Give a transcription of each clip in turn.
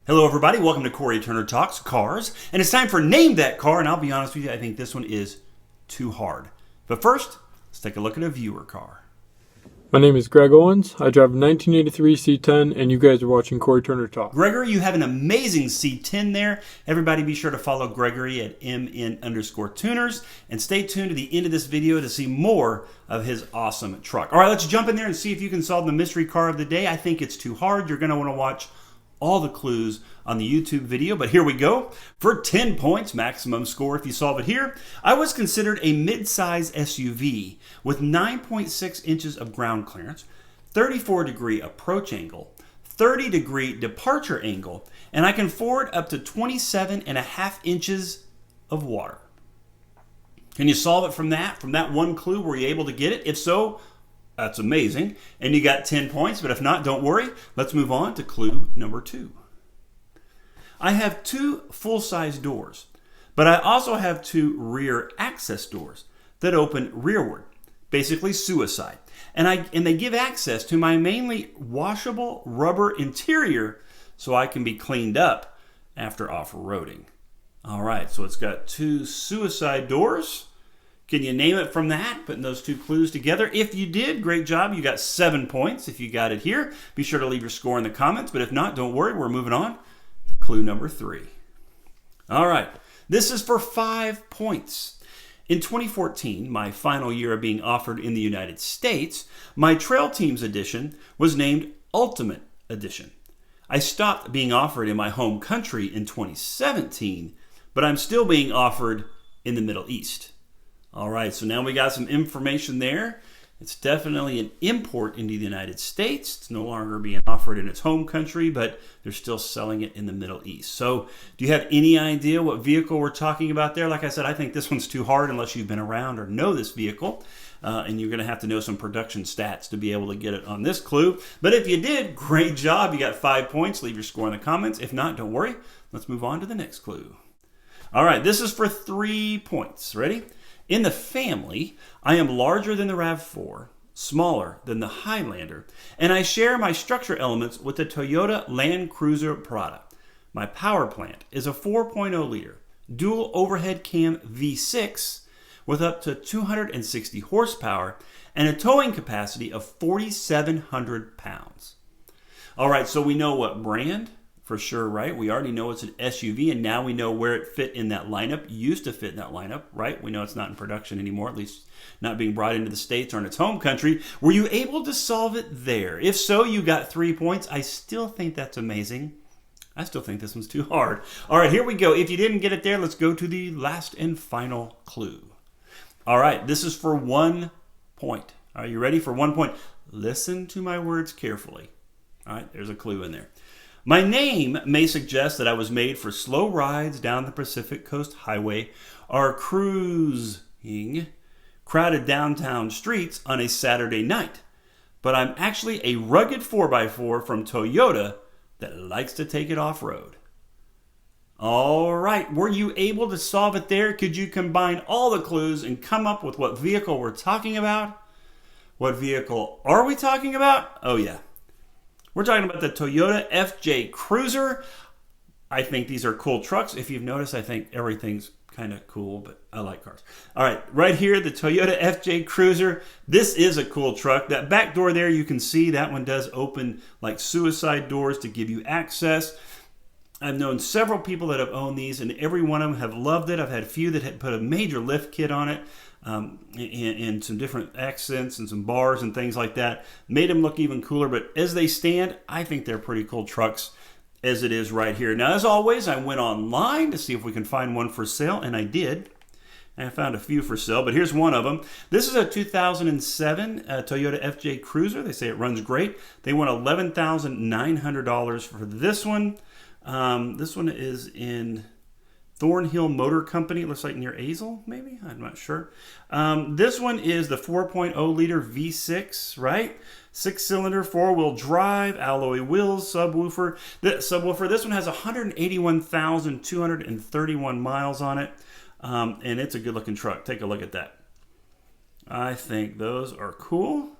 Hello everybody, welcome to Cory Turner Talks Cars, and it's time for Name That Car, and I'll be honest with you, I think this one is too hard. But first, let's take a look at a viewer car. My name is Greg Owens. I drive a 1983 C10, and you guys are watching Cory Turner Talk. Gregory, you have an amazing C10 there. Everybody be sure to follow Gregory at MN_tuners, and stay tuned to the end of this video to see more of his awesome truck. All right, let's jump in there and see if you can solve the mystery car of the day. I think it's too hard. You're going to want to watch all the clues on the YouTube video, but here we go. For 10 points, maximum score if you solve it here, I was considered a mid-size SUV with 9.6 inches of ground clearance, 34-degree approach angle, 30-degree departure angle, and I can forward up to 27.5 inches of water. Can you solve it from that one clue? Were you able to get it? If so, that's amazing. And you got 10 points, but if not, don't worry. Let's move on to clue number 2. I have 2 full-size doors, but I also have 2 rear access doors that open rearward, basically suicide. And they give access to my mainly washable rubber interior so I can be cleaned up after off-roading. All right, so it's got 2 suicide doors. Can you name it from that, putting those 2 clues together? If you did, great job. You got 7 points if you got it here. Be sure to leave your score in the comments, but if not, don't worry. We're moving on to clue number 3. All right, this is for 5 points. In 2014, my final year of being offered in the United States, my Trail Teams edition was named Ultimate Edition. I stopped being offered in my home country in 2017, but I'm still being offered in the Middle East. All right, so now we got some information there. It's definitely an import into the United States. It's no longer being offered in its home country, but they're still selling it in the Middle East. So do you have any idea what vehicle we're talking about there? Like I said, I think this one's too hard unless you've been around or know this vehicle. And you're going to have to know some production stats to be able to get it on this clue. But if you did, great job. You got 5 points. Leave your score in the comments. If not, don't worry. Let's move on to the next clue. All right, this is for 3 points. Ready? In the family, I am larger than the RAV4, smaller than the Highlander, and I share my structure elements with the Toyota Land Cruiser Prada. My power plant is a 4.0-liter dual overhead cam V6 with up to 260 horsepower and a towing capacity of 4,700 pounds. All right, so we know what brand. For sure, right? We already know it's an SUV, and now we know where it fit in that lineup. Used to fit in that lineup, right? We know it's not in production anymore, at least not being brought into the States or in its home country. Were you able to solve it there? If so, you got 3 points. I still think that's amazing. I still think this one's too hard. All right, here we go. If you didn't get it there, let's go to the last and final clue. All right, this is for 1 point. Are you ready for 1 point? Listen to my words carefully. All right, there's a clue in there. My name may suggest that I was made for slow rides down the Pacific Coast Highway or cruising crowded downtown streets on a Saturday night. But I'm actually a rugged 4x4 from Toyota that likes to take it off-road. All right, were you able to solve it there? Could you combine all the clues and come up with what vehicle we're talking about? What vehicle are we talking about? Oh yeah. We're talking about the Toyota FJ Cruiser. I think these are cool trucks. If you've noticed, I think everything's kind of cool, but I like cars. All right, right here, the Toyota FJ Cruiser. This is a cool truck. That back door there, you can see that one does open like suicide doors to give you access. I've known several people that have owned these, and every one of them have loved it. I've had a few that had put a major lift kit on it. And some different accents and some bars and things like that. Made them look even cooler, but as they stand, I think they're pretty cool trucks as it is right here. Now, as always, I went online to see if we can find one for sale, and I did. I found a few for sale, but here's one of them. This is a 2007 Toyota FJ Cruiser. They say it runs great. They want $11,900 for this one. This one is in Thornhill Motor Company. It looks like near Azle, maybe? I'm not sure. This one is the 4.0-liter V6, right? 6-cylinder, 4-wheel drive, alloy wheels, subwoofer. This one has 181,231 miles on it, and it's a good-looking truck. Take a look at that. I think those are cool.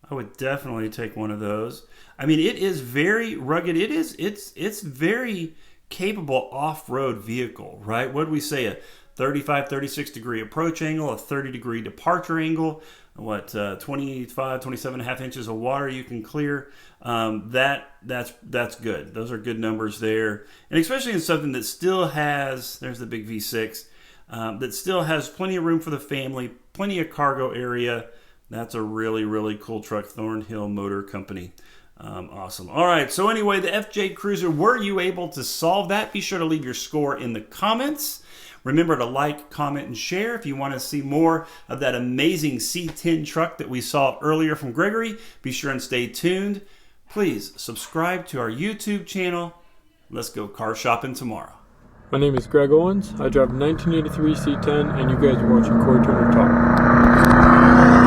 I would definitely take one of those. I mean, it is very rugged. It's very capable off-road vehicle, right? What do we say? A 35, 36 degree approach angle, a 30 degree departure angle, 25, 27 and a half inches of water you can clear. That's good. Those are good numbers there. And especially in something that still has, there's the big V6, that still has plenty of room for the family, plenty of cargo area. That's a really, really cool truck, Thornhill Motor Company. Awesome. All right, so anyway, the FJ Cruiser, were you able to solve that? Be sure to leave your score in the comments. Remember to like, comment, and share if you want to see more of that amazing C10 truck that we saw earlier from Gregory. Be sure and stay tuned. Please subscribe to our YouTube channel. Let's go car shopping tomorrow. My name is Greg Owens. I drive a 1983 C10, and you guys are watching Cory Turner Talk.